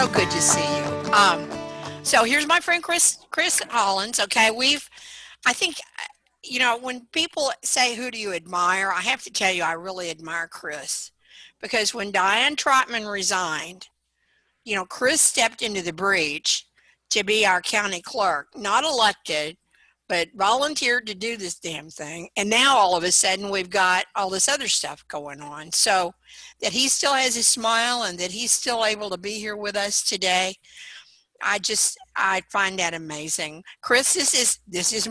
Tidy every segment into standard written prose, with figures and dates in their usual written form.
So good to see you. So here's my friend Chris Hollins. Okay, I think, when people say, who do you admire? I have to tell you, I really admire Chris because when Diane Trautman resigned, Chris stepped into the breach to be our county clerk, not elected, but volunteered to do this damn thing. And now all of a sudden we've got all this other stuff going on. So that he still has his smile and that he's still able to be here with us today, I find that amazing. Chris, this is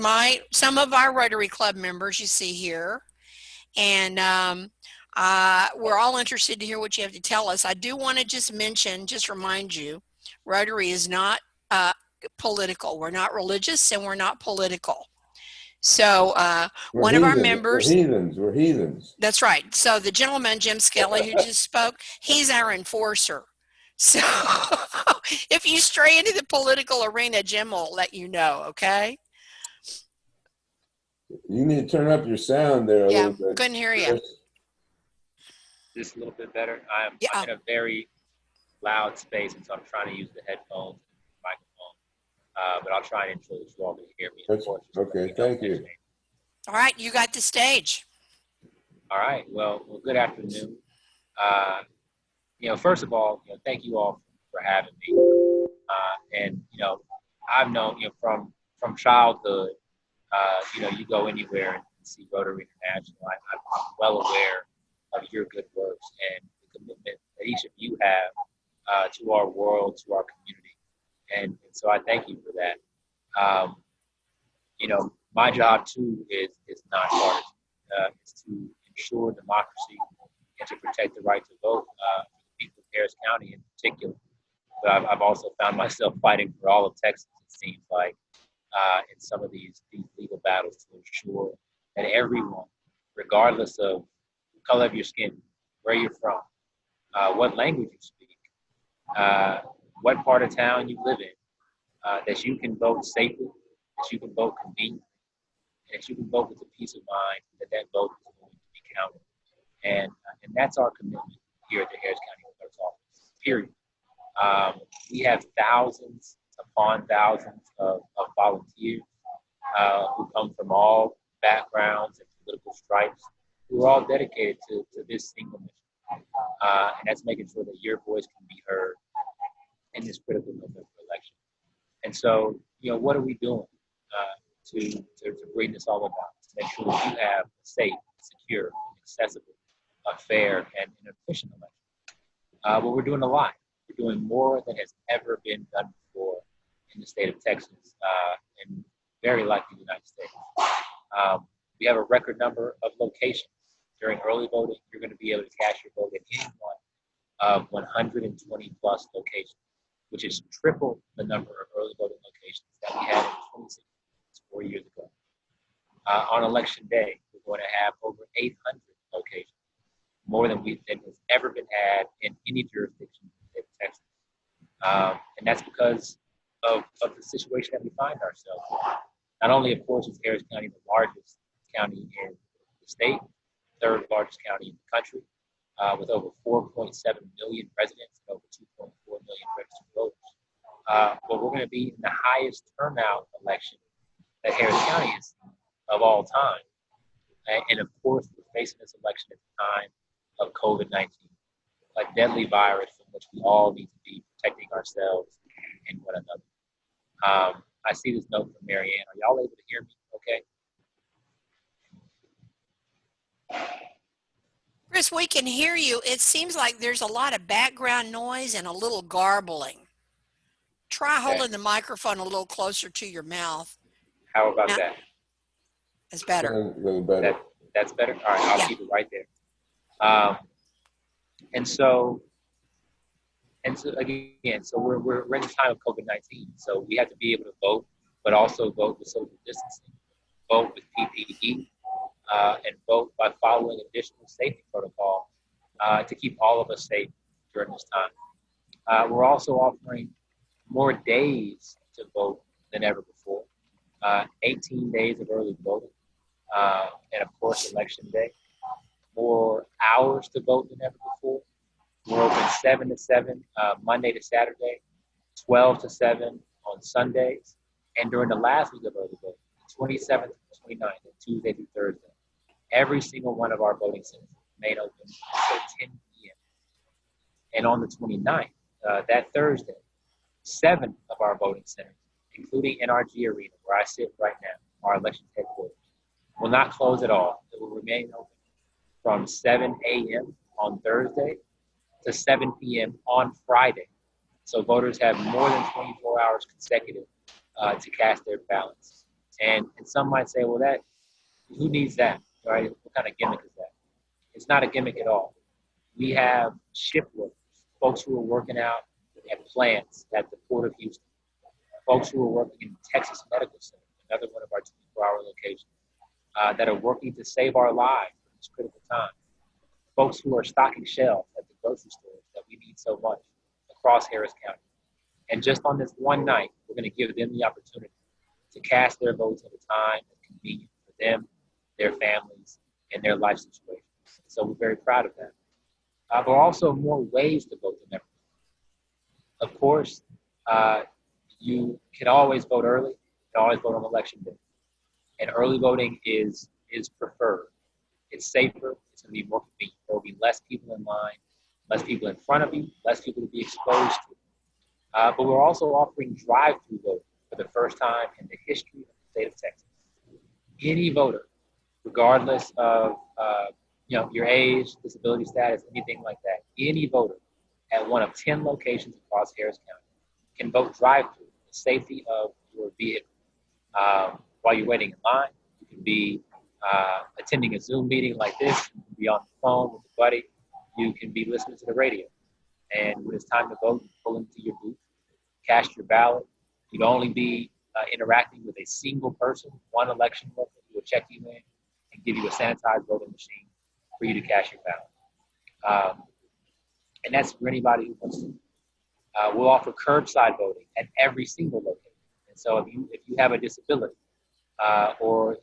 some of our Rotary Club members you see here, and we're all interested to hear what you have to tell us. I do want to just remind you, Rotary is not political. We're not religious and we're not political. So one of our members, we're heathens. That's right. So the gentleman, Jim Skelly, who just spoke, he's our enforcer. So if you stray into the political arena, Jim will let you know, okay? You need to turn up your sound there a little bit. Couldn't hear you. Just a little bit better. I'm in a very loud space, and so I'm trying to use the headphones and microphone. But I'll try and ensure that you all can hear me. Okay, thank you. All right, you got the stage. All right. Well, good afternoon. First of all, thank you all for having me. And I've known from childhood. You go anywhere and see Rotary International. I'm well aware of your good works and the commitment that each of you have to our world, to our community, and so I thank you for that. My job too is nonpartisan. It's to ensure democracy and to protect the right to vote for the people of Harris County in particular. But I've also found myself fighting for all of Texas, it seems like, in some of these legal battles to ensure that everyone, regardless of the color of your skin, where you're from, what language you speak, what part of town you live in, that you can vote safely, that you can vote conveniently, and that you can vote with a peace of mind that vote is going to be counted. And that's our commitment here at the Harris County Clerk's Office, period. We have thousands upon thousands of volunteers who come from all backgrounds and political stripes, who are all dedicated to this single mission. And that's making sure that your voice can be heard in this critical November election. And so, what are we doing to bring this all about, to make sure that you have a safe, secure, accessible, fair, and an efficient election? Well, we're doing a lot. We're doing more than has ever been done before in the state of Texas, and very likely the United States. We have a record number of locations. During early voting, you're going to be able to cast your vote at any one of 120 plus locations, which is triple the number of early voting locations that we had in 4 years ago. On election day, we're going to have over 800 locations, more than has ever been had in any jurisdiction in the state of Texas. And that's because of the situation that we find ourselves in. Not only, of course, is Harris County the largest county in the state, third largest county in the country, with over 4.7 million residents and over 2.4 million registered voters. But we're going to be in the highest turnout election that Harris County has seen of all time. And of course, we're facing this election at the time of COVID-19, a deadly virus from which we all need to be protecting ourselves and one another. I see this note from Marianne. Are y'all able to hear me okay? Chris, we can hear you. It seems like there's a lot of background noise and a little garbling. Try holding the microphone a little closer to your mouth. How about that? That's better. That's better? All right, I'll keep it right there. And so again, so we're in the time of COVID-19. So we have to be able to vote, but also vote with social distancing, vote with PPE, and vote by following additional safety protocol to keep all of us safe during this time. We're also offering more days to vote than ever before. 18 days of early voting, and of course, election day. More hours to vote than ever before. We're open 7 to 7, Monday to Saturday, 12 to 7 on Sundays, and during the last week of early voting, 27th to 29th, Tuesday through Thursday, every single one of our voting centers remain open until 10 p.m. And on the 29th, that Thursday, 7 of our voting centers, including NRG Arena, where I sit right now, our election headquarters, will not close at all. It will remain open from 7 a.m. on Thursday to 7 p.m. on Friday. So voters have more than 24 hours consecutive to cast their ballots. And some might say, well, who needs that, right? What kind of gimmick is that? It's not a gimmick at all. We have shift workers, folks who are working out at plants at the Port of Houston, folks who are working in Texas Medical Center, another one of our 24-hour locations, that are working to save our lives in this critical time. Folks who are stocking shelves at the grocery stores that we need so much across Harris County. And just on this one night, we're going to give them the opportunity to cast their votes at a time that's convenient for them, their families, and their life situations. So we're very proud of that. There are also more ways to vote than ever. Of course, you can always vote early. You can always vote on election day. And early voting is preferred. It's safer. It's going to be more convenient. There will be less people in line, less people in front of you, less people to be exposed to. But we're also offering drive-through voting for the first time in the history of the state of Texas. Any voter, regardless of your age, disability status, anything like that, any voter at one of 10 locations across Harris County can vote drive-through in the safety of your vehicle. While you're waiting in line, you can be attending a Zoom meeting like this, you can be on the phone with a buddy, you can be listening to the radio. And when it's time to vote, you pull into your booth, cast your ballot. You'd only be interacting with a single person, one election worker who will check you in and give you a sanitized voting machine for you to cast your ballot. And that's for anybody who wants to. We'll offer curbside voting at every single location. And so if you have a disability or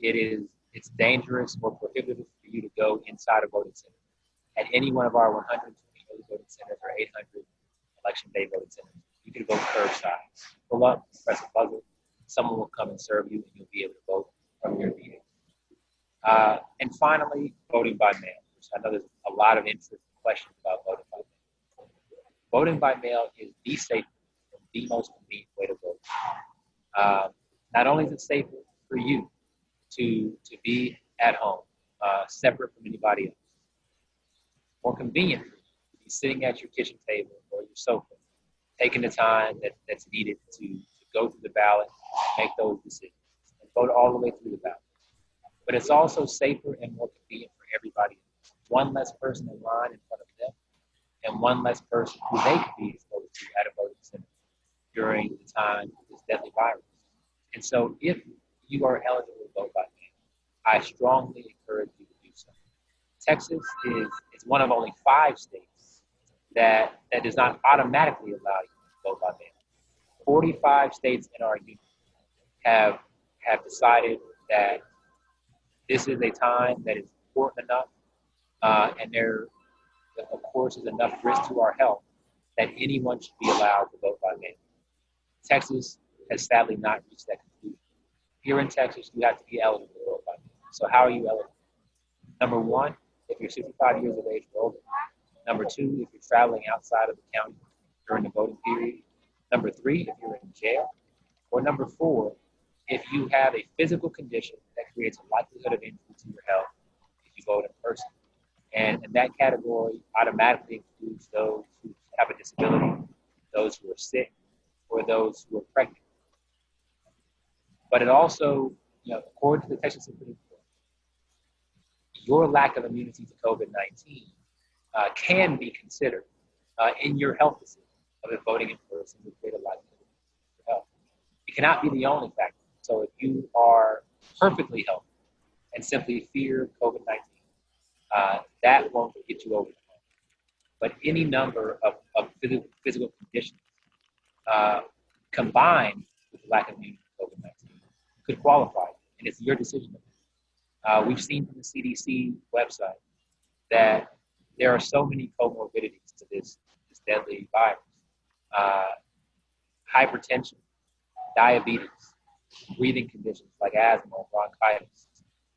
it's dangerous or prohibitive for you to go inside a voting center, at any one of our 120 early voting centers or 800 election day voting centers, you can vote curbside. Pull up, press a buzzer, someone will come and serve you, and you'll be able to vote from your vehicle. And finally, voting by mail. I know there's a lot of interest and questions about voting by mail. Voting by mail is the safest and the most convenient way to vote. Not only is it safer for you to be at home, separate from anybody else, more convenient for you to be sitting at your kitchen table or your sofa, taking the time that's needed to go through the ballot, make those decisions, and vote all the way through the ballot. But it's also safer and more convenient for everybody else. One less person in line in front of them, and one less person who they could be exposed to at a voting center during the time of this deadly virus. And so if you are eligible to vote by mail, I strongly encourage you to do so. Texas is one of only 5 states that does not automatically allow you to vote by mail. 45 states in our union have decided that this is a time that is important enough, and there, of course, is enough risk to our health that anyone should be allowed to vote by mail. Texas has sadly not reached that conclusion. Here in Texas, you have to be eligible to vote by mail. So how are you eligible? Number 1, if you're 65 years of age or older. Number 2, if you're traveling outside of the county during the voting period. Number 3, if you're in jail. Or number 4, if you have a physical condition that creates a likelihood of injury to your health if you vote in person. And that category automatically includes those who have a disability, those who are sick, or those who are pregnant. But it also, according to the Texas Supreme Court, your lack of immunity to COVID-19 can be considered in your health decision of if voting in person would create a likelihood of health. It cannot be the only factor. So if you are perfectly healthy and simply fear COVID-19, that won't get you over the hump. But any number of physical conditions combined with lack of immunity to COVID-19 could qualify, and it's your decision. We've seen from the CDC website that there are so many comorbidities to this deadly virus. hypertension, diabetes, breathing conditions like asthma, bronchitis,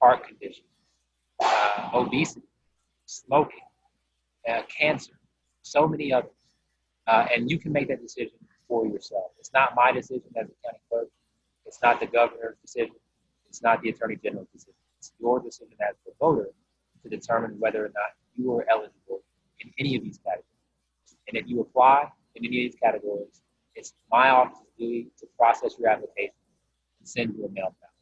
heart conditions, obesity, smoking, cancer, so many others. And you can make that decision for yourself. It's not my decision as a county clerk. It's not the governor's decision. It's not the attorney general's decision. It's your decision as the voter to determine whether or not you are eligible in any of these categories. And if you apply in any of these categories, it's my office's duty to process your application and send you a mail ballot.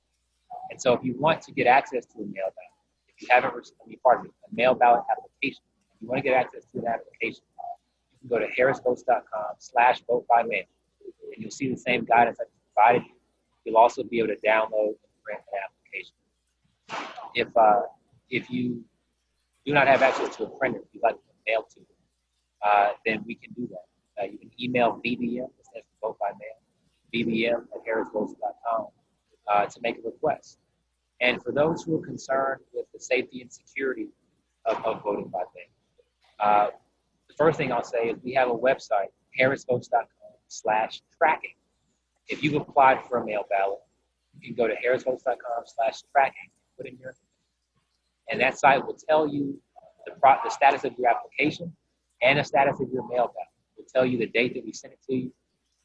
And so if you want to get access to a mail ballot, if you haven't received, a mail ballot application, if you want to get access to an application, you can go to harrispost.com/vote-by-mail, and you'll see the same guidance I provided you. You'll also be able to download and print an application. If you do not have access to a printer, if you'd like to mail to you, then we can do that. You can email BBM, it stands for vote by mail, bbm@harrispost.com to make a request. And for those who are concerned with the safety and security of voting by mail, the first thing I'll say is we have a website, harrispost.com/tracking. If you've applied for a mail ballot, you can go to harrispost.com/tracking, put in your information, and that site will tell you the status of your application and the status of your mail ballot. It will tell you the date that we sent it to you,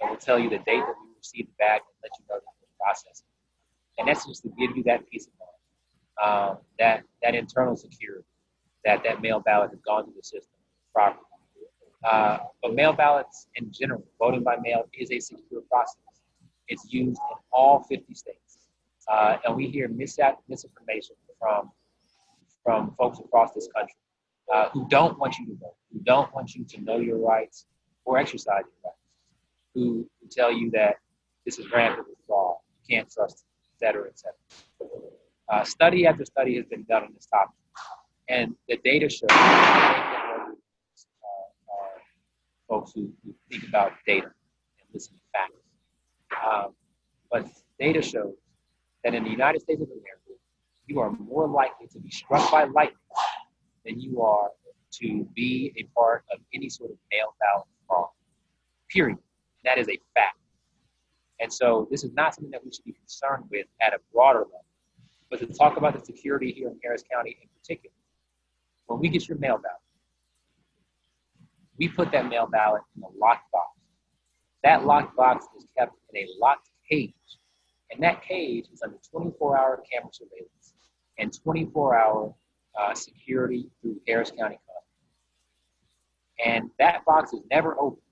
and will tell you the date that we received it back, and let you know that we're processing. And that's just to give you that peace of mind, that internal security, that mail ballot has gone through the system properly. But mail ballots in general, voting by mail, is a secure process. It's used in all 50 states. And we hear misinformation from folks across this country who don't want you to vote, who don't want you to know your rights or exercise your rights, who tell you that this is rampant with fraud, you can't trust it, et cetera, et cetera. Study after study has been done on this topic. And the data shows folks who think about data and listen to facts. But data shows that in the United States of America, you are more likely to be struck by lightning than you are to be a part of any sort of mail ballot fraud, period. That is a fact. And so this is not something that we should be concerned with at a broader level. But to talk about the security here in Harris County in particular, when we get your mail ballot, we put that mail ballot in a locked box. That locked box is kept in a locked cage. And that cage is under 24-hour camera surveillance and 24-hour security through Harris County Clerk. And that box is never open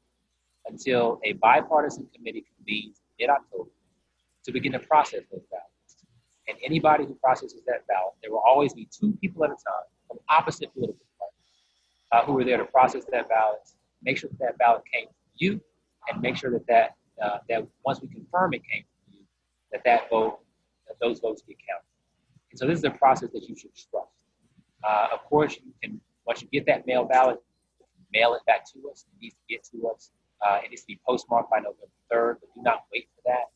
until a bipartisan committee convenes in mid-October to begin to process those ballots. And anybody who processes that ballot, there will always be two people at a time from opposite political parties who are there to process that ballot, make sure that ballot came from you, and make sure that once we confirm it came from you, that those votes get counted. And so this is a process that you should trust. Of course, you can, once you get that mail ballot, mail it back to us. It needs to get to us. It needs to be postmarked by November 3rd, but do not wait for that.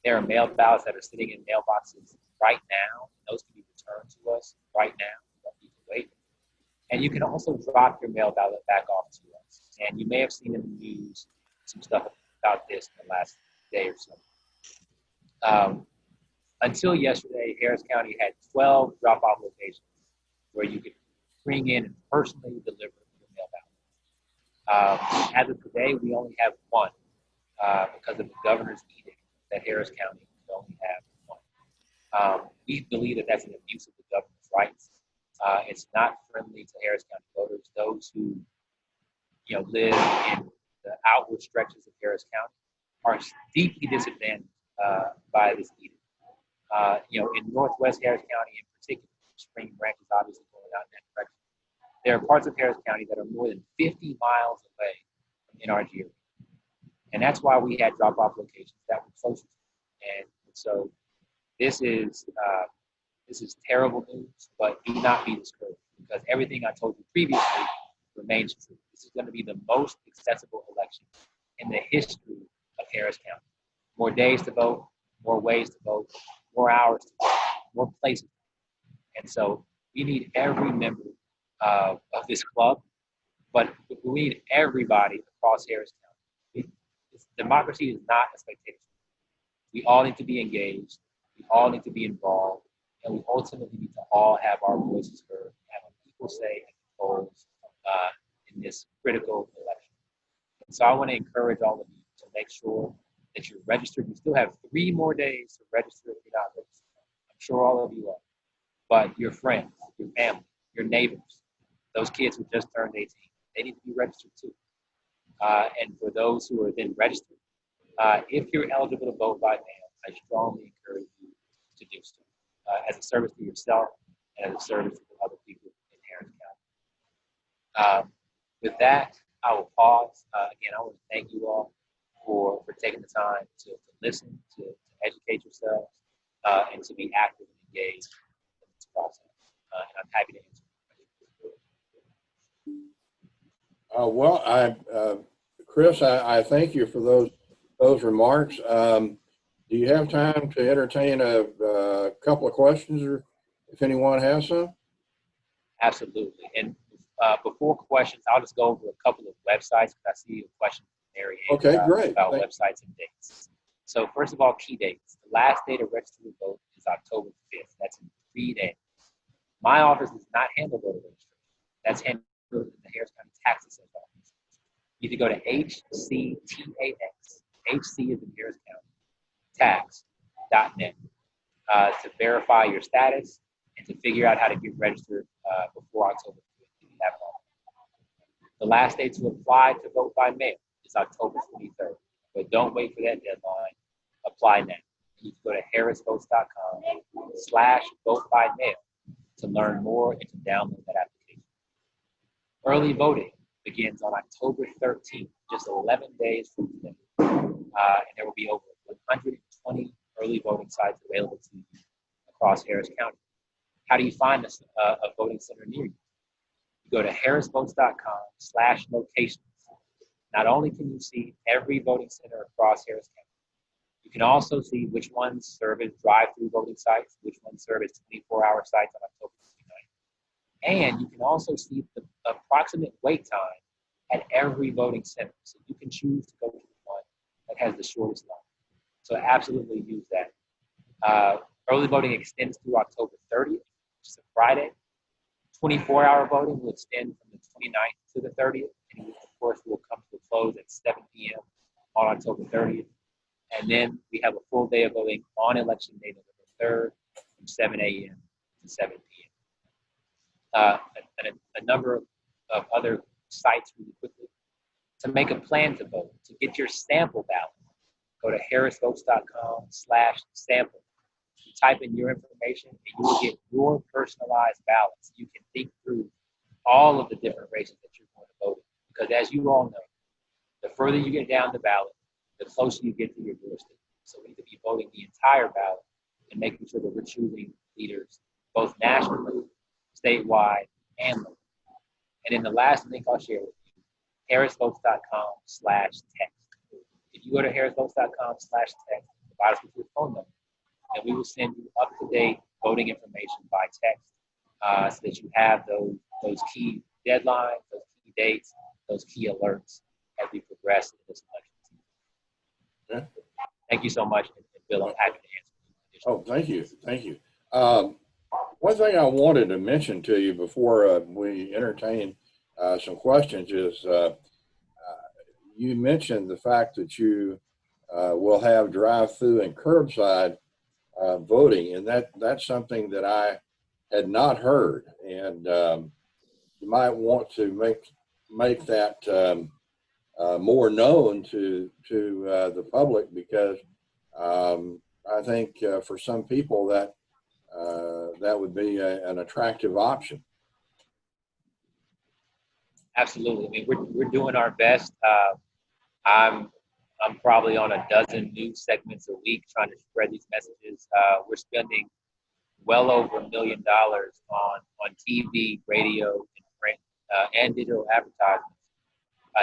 There are mail ballots that are sitting in mailboxes right now. Those can be returned to us right now. You don't need to wait. And you can also drop your mail ballot back off to us. And you may have seen in the news some stuff about this in the last day or so. Until yesterday, Harris County had 12 drop-off locations where you could bring in and personally deliver your mail ballot. As of today, we only have one because of the governor's edict that Harris County can only have one. We believe that that's an abuse of the governor's rights. It's not friendly to Harris County voters. Those who live in the outward stretches of Harris County are deeply disadvantaged by this edict. In Northwest Harris County in particular, Spring Branch is obviously going out in that direction. There are parts of Harris County that are more than 50 miles away from NRG area. And that's why we had drop-off locations that were closer. And so this is terrible news, but do not be discouraged because everything I told you previously remains true. This is going to be the most accessible election in the history of Harris County. More days to vote, more ways to vote, more hours to vote, more places. And so we need every member of this club, but we need everybody across Harris County. democracy is not a spectatorship. We all need to be engaged. We all need to be involved, and we ultimately need to all have our voices heard, have an equal say at the polls in this critical election. And so I want to encourage all of you to make sure that you're registered. You still have 3 more days to register if you're not registered. I'm sure all of you are. But your friends, your family, your neighbors, those kids who just turned 18, they need to be registered too. And for those who are then registered, if you're eligible to vote by mail, I strongly encourage you to do so as a service to yourself and as a service to other people in Harris County. With that, I will pause. Again, I want to thank you all for taking the time to listen, to educate yourselves, and to be active and engaged in this process. And I'm happy to answer. Chris, I thank you for those remarks. Do you have time to entertain a couple of questions, or if anyone has some? Absolutely. And before questions, I'll just go over a couple of websites because I see a question from Mary Okay, great. about websites and dates. So first of all, key dates. The last day to register to vote is October 5th. That's in 3 days. My office does not handle voter registration. That's handled in the Harris County Tax Assessor's Office. You can go to HCTAX, HC is in Harris County, tax.net to verify your status and to figure out how to get registered before October 5th if you have it all. The last day to apply to vote by mail is October 23rd, but don't wait for that deadline. Apply now. You can go to harrisvotes.com/vote by mail to learn more and to download that application. Early voting begins on October 13th, just 11 days from today. And there will be over 120 early voting sites available to you across Harris County. How do you find a voting center near you? You go to harrisvotes.com/locations. Not only can you see every voting center across Harris County, you can also see which ones serve as drive-through voting sites, which ones serve as 24-hour sites on October 29th. And you can also see the approximate wait time at every voting center. So you can choose to go to the one that has the shortest line. So absolutely use that. Early voting extends through October 30th, which is a Friday. 24-hour voting will extend from the 29th to the 30th. And of course, will come to a close at 7 p.m. on October 30th. And then we have a full day of voting on election day, November 3rd, from 7 a.m. to 7 p.m. A number of other sites really quickly. To make a plan to vote, to get your sample ballot, go to harrisvotes.com/sample. You type in your information and you will get your personalized ballots. You can think through all of the different races that you're going to vote in. Because as you all know, the further you get down the ballot, the closer you get to your doorstep. So we need to be voting the entire ballot and making sure that we're choosing leaders both nationally, statewide, and locally. And then the last link I'll share with you, harrisvotes.com/text. If you go to harrisvotes.com/text, provide us with your phone number, and we will send you up-to-date voting information by text so that you have those key deadlines, those key dates, those key alerts as we progress in this election season. Yeah. Thank you so much, and Bill, I'm happy to answer. Oh, thank you. Thank you. One thing I wanted to mention to you before we entertain some questions is you mentioned the fact that you will have drive-through and curbside voting, and that's something that I had not heard. And you might want to make that more known to the public, because I think for some people that would be an attractive option. Absolutely. I mean, we're doing our best. I'm probably on a dozen news segments a week trying to spread these messages. We're spending well over $1 million on TV, radio, and print, and digital advertisements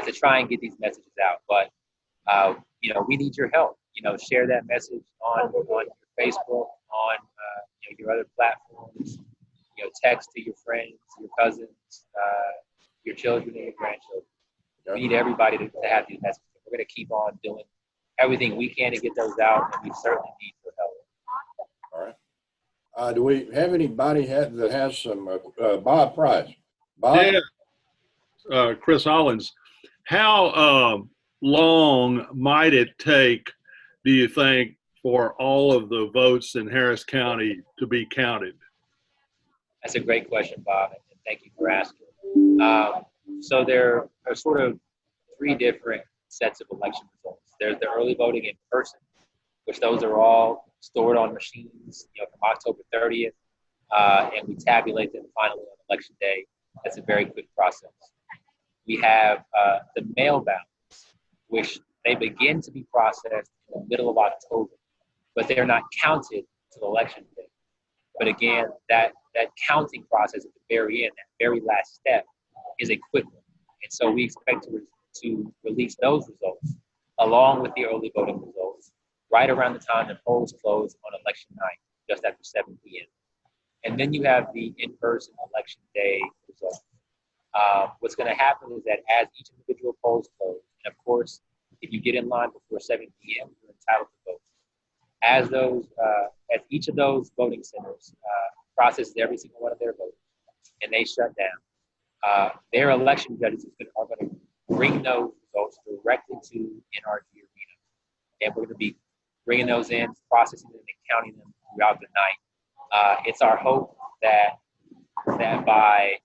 to try and get these messages out. But we need your help. Share that message on your Facebook, on your other platforms. Text to your friends, your cousins, your children, and your grandchildren. We need everybody to have these messages. we're going to keep on doing everything we can to get those out, and we certainly need your help. All right. Do we have anybody that has some, Bob Price? Bob? Yeah, Chris Hollins, how long might it take, do you think, for all of the votes in Harris County to be counted? That's a great question, Bob, and thank you for asking. So there are sort of three different sets of election results. There's the early voting in person, which those are all stored on machines, from October 30th, and we tabulate them finally on election day. That's a very quick process. We have the mail ballots, which they begin to be processed in the middle of October, but they're not counted till election day. But again, that counting process at the very end, that very last step, is a quick one. And so we expect to release those results along with the early voting results right around the time the polls close on election night, just after 7 p.m. And then you have the in-person election day results. What's going to happen is that as each individual polls close, and of course, if you get in line before 7 p.m., you're entitled to vote. As each of those voting centers processes every single one of their votes, and they shut down, their election judges are going to bring those results directly to NRG Arena, and we're going to be bringing those in, processing them, and counting them throughout the night. It's our hope that by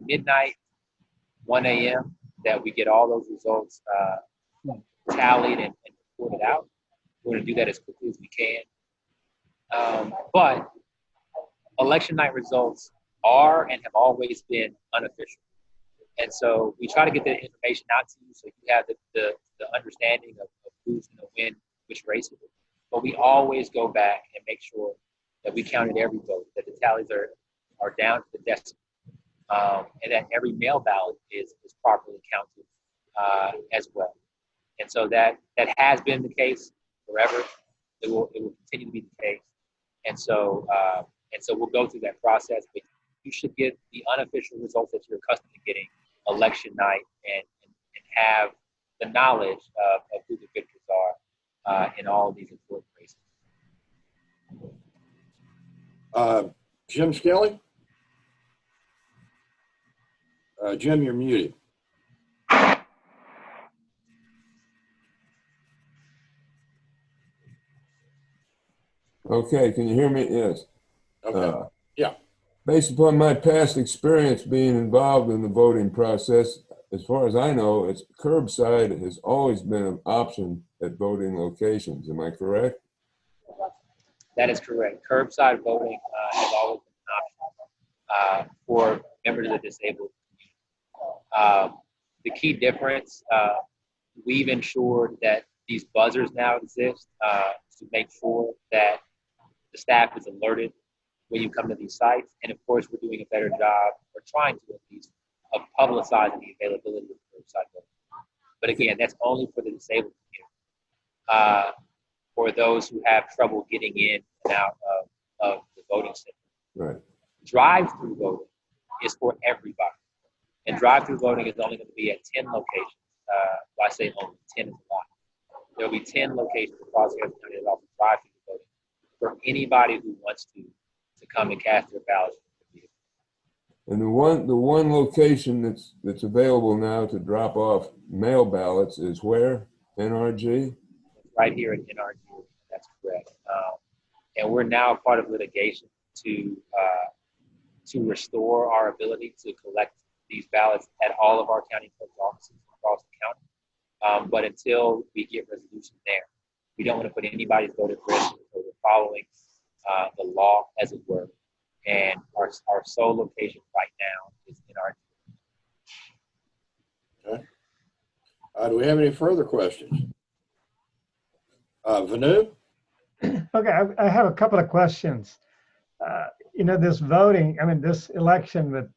midnight, 1 a.m., that we get all those results tallied and reported out. We're going to do that as quickly as we can. But election night results are and have always been unofficial. And so we try to get that information out to you so you have the understanding of who's going to win which races. But we always go back and make sure that we counted every vote, that the tallies are down to the decimal, and that every mail ballot is properly counted as well. And so that has been the case forever. It will continue to be the case. And so we'll go through that process, but you should get the unofficial results that you're accustomed to getting election night and have the knowledge of who the victors are in all of these important races. Jim Skelly? Jim, you're muted. Okay, can you hear me? Yes. Okay. Yeah. Based upon my past experience being involved in the voting process, as far as I know, it's curbside has always been an option at voting locations. Am I correct? That is correct. Curbside voting has always been an option for members of the disabled community. The key difference, we've ensured that these buzzers now exist to make sure that the staff is alerted when you come to these sites. And of course, we're doing a better job, or trying to at least, of publicizing the availability of curbside voting. But again, that's only for the disabled community. For those who have trouble getting in and out of the voting center. Right. Drive-through voting is for everybody. And drive-through voting is only going to be at 10 locations. Well, I say only 10 is a lot. There'll be 10 locations across Harris County that offer drive-through voting for anybody who wants to come and cast their ballots. And the one location that's available now to drop off mail ballots is where? NRG? Right here at NRG. That's correct. And we're now part of litigation to restore our ability to collect these ballots at all of our county clerk's offices across the county. But until we get resolution there, we don't want to put anybody's vote at risk. So we're following the law, as it were. And our sole location right now is NRG. Okay. Do we have any further questions? Vanu? Okay, I have a couple of questions. This voting, this election with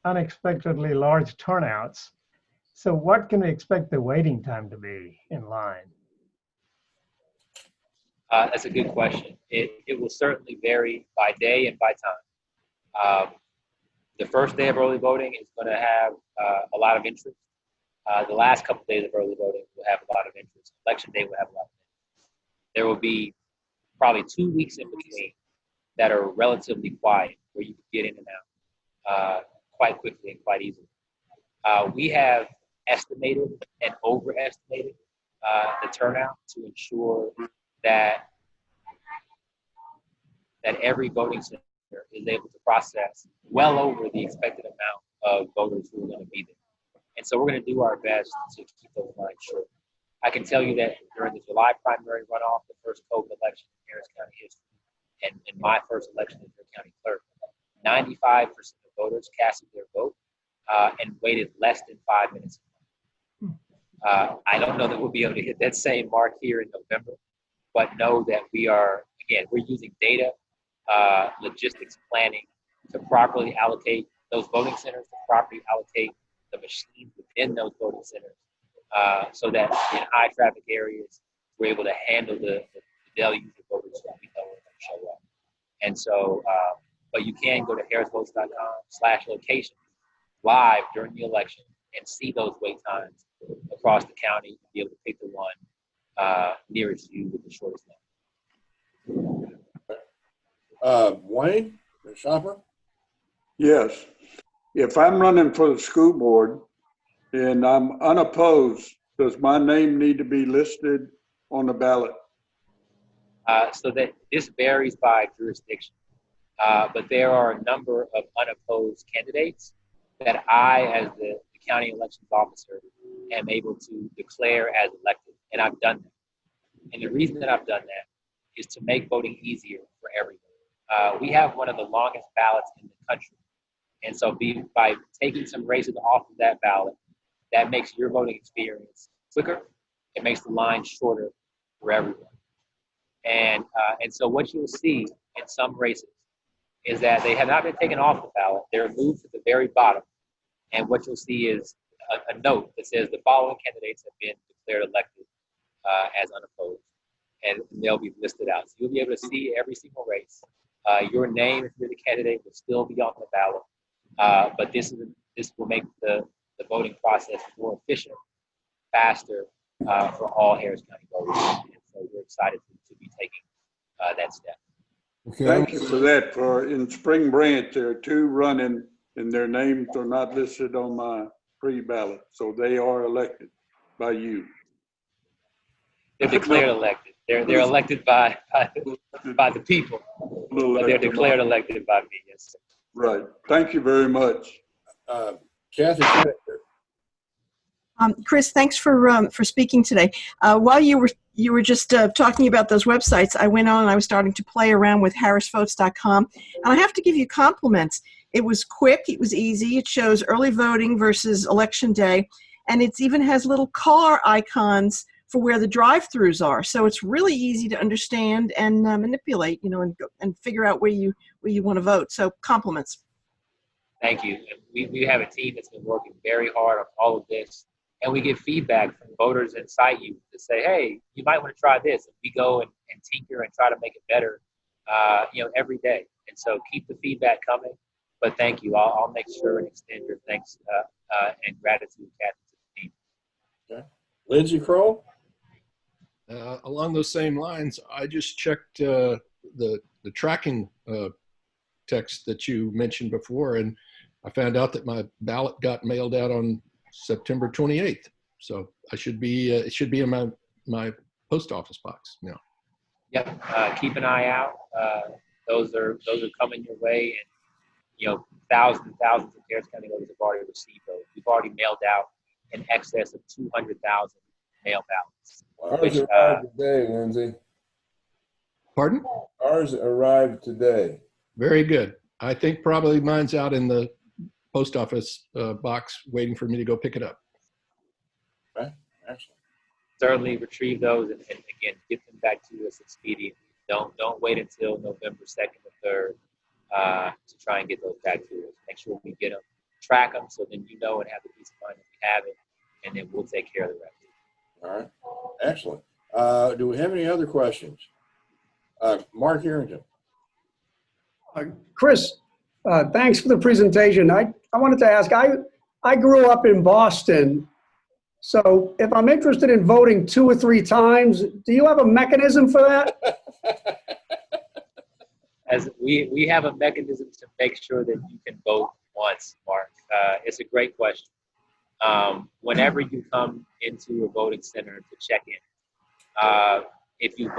unexpectedly large turnouts. So what can we expect the waiting time to be in line? That's a good question. It will certainly vary by day and by time. The first day of early voting is going to have a lot of interest. The last couple of days of early voting will have a lot of interest. Election day will have a lot of interest. There will be probably 2 weeks in between that are relatively quiet, where you can get in and out quite quickly and quite easily. We have estimated and overestimated the turnout to ensure that every voting center is able to process well over the expected amount of voters who are going to be there. And so we're going to do our best to keep those lines short. I can tell you that during the July primary runoff, the first COVID election in Harris County history, and in my first election as your county clerk, 95% of voters casted their vote and waited less than 5 minutes. I don't know that we'll be able to hit that same mark here in November, but know that we're using data, logistics planning to properly allocate those voting centers, to properly allocate the machines within those voting centers, so that in high traffic areas, we're able to handle the deluge of voters who we know are going to show up. And so, but you can go to harrisvotes.com/location live during the election and see those wait times across the county and be able to pick the one nearest you with the shortest line. Wayne, the shopper? Yes. If I'm running for the school board and I'm unopposed, does my name need to be listed on the ballot? So that this varies by jurisdiction, but there are a number of unopposed candidates that I, as the county elections officer, am able to declare as elected, and I've done that. And the reason that I've done that is to make voting easier for everyone. We have one of the longest ballots in the country. And so by taking some races off of that ballot, that makes your voting experience quicker. It makes the line shorter for everyone. And so what you'll see in some races is that they have not been taken off the ballot. They're moved to the very bottom. And what you'll see is a note that says the following candidates have been declared elected as unopposed. And they'll be listed out. So you'll be able to see every single race. Your name, if you're the candidate, will still be on the ballot. But this will make the voting process more efficient, faster for all Harris County voters. And so we're excited to be taking that step. Okay. Thank you for that. In Spring Branch, there are 2 running and their names are not listed on my pre-ballot. So they are elected by you. They're declared elected. They're elected by the people, but they're declared elected by me. Yes. Right. Thank you very much. Kathy. Chris, thanks for speaking today. While you were just talking about those websites, I went on and I was starting to play around with harrisvotes.com, and I have to give you compliments. It was quick, it was easy. It shows early voting versus election day, and it even has little car icons for where the drive-throughs are. So it's really easy to understand and manipulate, and figure out where you want to vote. So compliments. Thank you. We have a team that's been working very hard on all of this, and we get feedback from voters inside you to say, hey, you might want to try this. And we go and tinker and try to make it better, every day. And so keep the feedback coming. But thank you. I'll make sure and extend your thanks and gratitude, Kathy, to the team. Okay. Lindsay Kroll? Along those same lines, I just checked the tracking text that you mentioned before, and I found out that my ballot got mailed out on September 28th. So I should be it should be in my post office box now. Yep. Keep an eye out. Those are coming your way, and thousands and thousands of Harris County voters have already received those. We've already mailed out in excess of 200,000 mail ballots. Ours arrived today, Lindsay. Pardon? Ours arrived today. Very good. I think probably mine's out in the post office box waiting for me to go pick it up. Okay, excellent. Certainly retrieve those and again, get them back to us expediently. Don't wait until November 2nd or 3rd to try and get those back to us. Make sure we get them, track them, so then and have the peace of mind that we have it, and then we'll take care of the rest. All right, excellent. Do we have any other questions? Mark Harrington. Chris, thanks for the presentation. I wanted to ask, I grew up in Boston, So if I'm interested in voting 2 or 3 times, do you have a mechanism for that? As we have a mechanism to make sure that you can vote once, Mark. It's a great question. Whenever you come into a voting center to check in, if you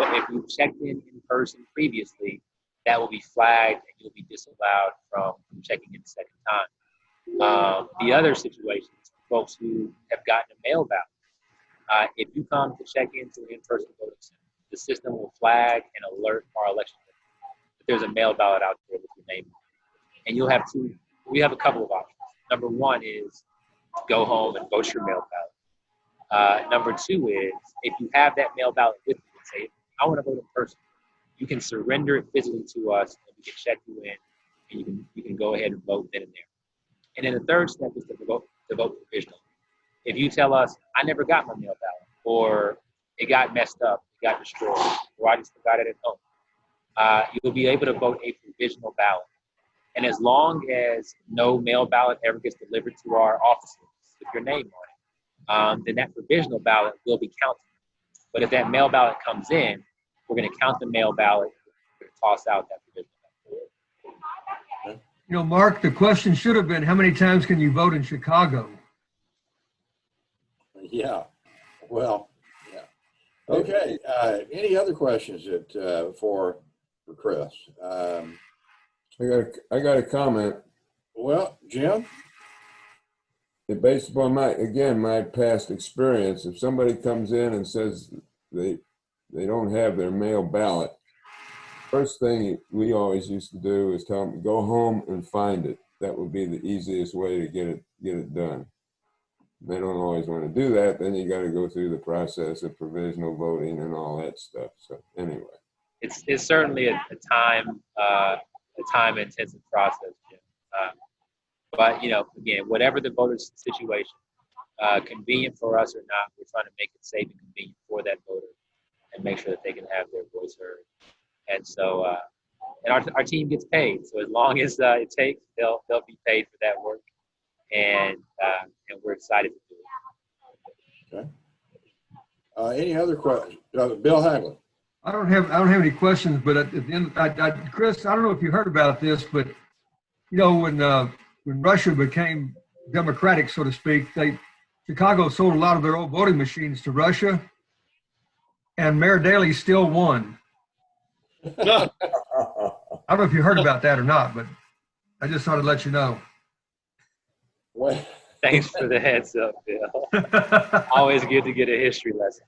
checked in person previously, that will be flagged and you'll be disallowed from checking in the second time. The other situation is folks who have gotten a mail ballot. If you come to check into an in-person voting center, the system will flag and alert our election that there's a mail ballot out there with your name. And we have a couple of options. Number one is to go home and vote your mail ballot. Number two is, if you have that mail ballot with you and say, I want to vote in person, you can surrender it physically to us and we can check you in and you can go ahead and vote then and there. And then the third step is to vote provisionally. If you tell us, I never got my mail ballot, or it got messed up, it got destroyed, or I just forgot it at home, you'll be able to vote a provisional ballot. And as long as no mail ballot ever gets delivered to our offices with your name on it, then that provisional ballot will be counted. But if that mail ballot comes in, we're going to count the mail ballot, we're going to toss out that provisional ballot. You know, Mark, the question should have been, how many times can you vote in Chicago? Yeah, well, yeah. Okay, any other questions for Chris? I got a comment. Well, Jim? Based upon my past experience, if somebody comes in and says they don't have their mail ballot, first thing we always used to do is tell them to go home and find it. That would be the easiest way to get it done. They don't always want to do that. Then you got to go through the process of provisional voting and all that stuff. So anyway, it's certainly a time intensive process, Jim. But again, whatever the voter's situation, convenient for us or not, we're trying to make it safe and convenient for that voter and make sure that they can have their voice heard. And so, and our team gets paid. So as long as it takes, they'll be paid for that work. And we're excited to do it. Okay. Any other questions? Bill Haglund. I don't have any questions, but at the end, Chris, I don't know if you heard about this, but when Russia became democratic, so to speak, Chicago sold a lot of their old voting machines to Russia, and Mayor Daley still won. I don't know if you heard about that or not, but I just thought I'd let you know. Well, thanks for the heads up, Bill. Always good to get a history lesson.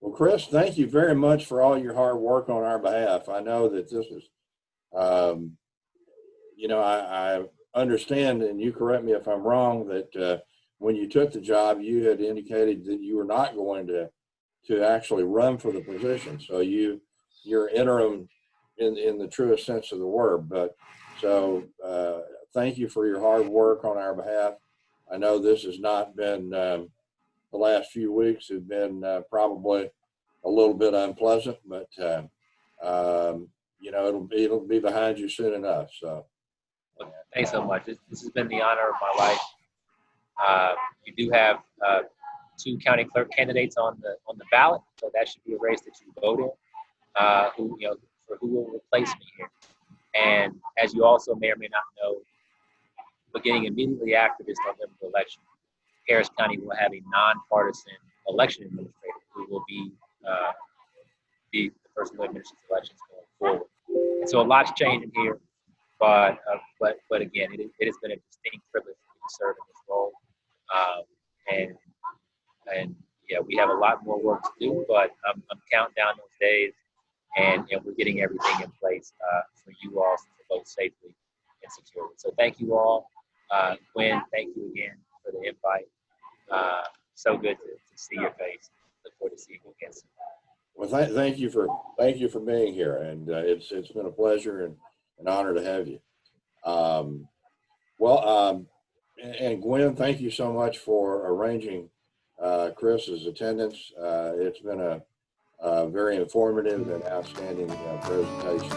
Well, Chris, thank you very much for all your hard work on our behalf. I know that this is, I understand, and you correct me if I'm wrong, that when you took the job, you had indicated that you were not going to actually run for the position. So you're interim in the truest sense of the word. But so thank you for your hard work on our behalf. I know this has not been, the last few weeks have been probably a little bit unpleasant, but it'll be behind you soon enough. So thanks so much. This has been the honor of my life. You do have 2 county clerk candidates on the ballot, so that should be a race that you vote in. Who will replace me here. And as you also may or may not know, beginning immediately after this November election, Harris County will have a nonpartisan election administrator who will be the person who administers elections going forward. And so a lot's changing here, but again, it has been a distinct privilege for me to serve in this role. And yeah, we have a lot more work to do, but I'm counting down those days, and we're getting everything in place for you all to vote safely and securely. So thank you all. Gwen, thank you again for the invite. So good to see your face. Look forward to seeing you again soon. Well, thank you for being here, and it's been a pleasure and an honor to have you. And Gwen, thank you so much for arranging Chris's attendance. It's been a very informative and outstanding presentation.